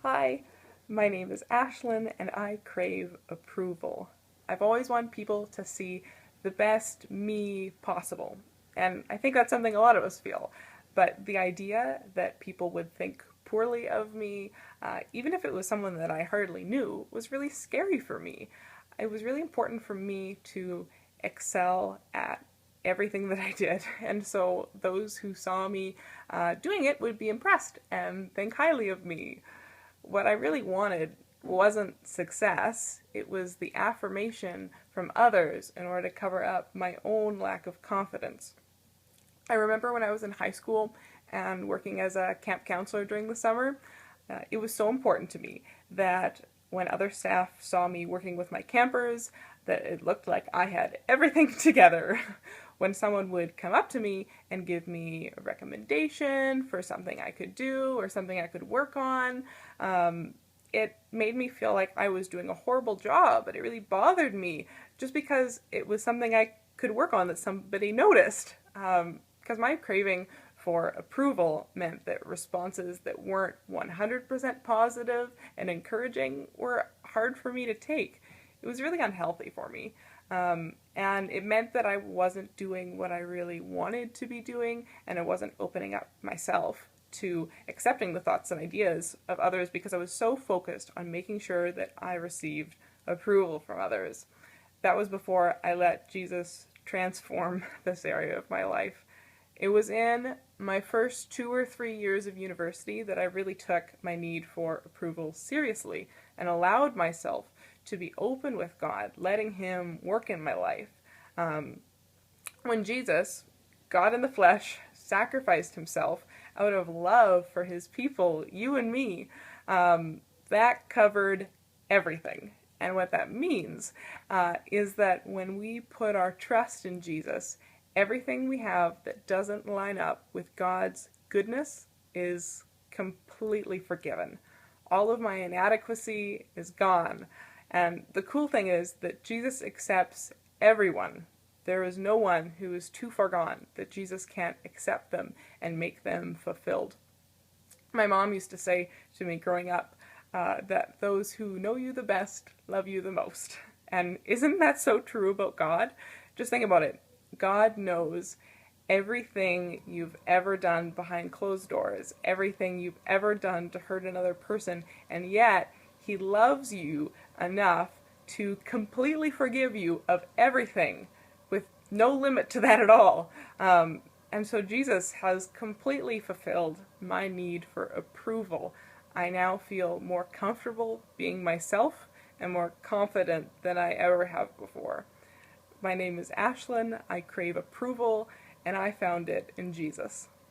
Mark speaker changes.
Speaker 1: Hi, my name is Ashlynn and I crave approval. I've always wanted people to see the best me possible. And I think that's something a lot of us feel. But the idea that people would think poorly of me, even if it was someone that I hardly knew, was really scary for me. It was really important for me to excel at everything that I did. And so those who saw me doing it would be impressed and think highly of me. What I really wanted wasn't success, it was the affirmation from others in order to cover up my own lack of confidence. I remember when I was in high school and working as a camp counselor during the summer, it was so important to me that when other staff saw me working with my campers, that it looked like I had everything together. When someone would come up to me and give me a recommendation for something I could do or something I could work on, it made me feel like I was doing a horrible job, and it really bothered me just because it was something I could work on that somebody noticed. Because my craving for approval meant that responses that weren't 100% positive and encouraging were hard for me to take. It was really unhealthy for me. And it meant that I wasn't doing what I really wanted to be doing, and I wasn't opening up myself to accepting the thoughts and ideas of others because I was so focused on making sure that I received approval from others. That was before I let Jesus transform this area of my life. It was in my first 2 or 3 years of university that I really took my need for approval seriously and allowed myself to be open with God, letting Him work in my life. When Jesus, God in the flesh, sacrificed Himself out of love for His people, you and me, that covered everything. And what that means is that when we put our trust in Jesus, everything we have that doesn't line up with God's goodness is completely forgiven. All of my inadequacy is gone. And the cool thing is that Jesus accepts everyone. There is no one who is too far gone that Jesus can't accept them and make them fulfilled. My mom used to say to me growing up that those who know you the best love you the most. And isn't that so true about God? Just think about it. God knows everything you've ever done behind closed doors, everything you've ever done to hurt another person, and yet He loves you enough to completely forgive you of everything with no limit to that at all. And so Jesus has completely fulfilled my need for approval. I now feel more comfortable being myself and more confident than I ever have before. My name is Ashlynn, I crave approval, and I found it in Jesus.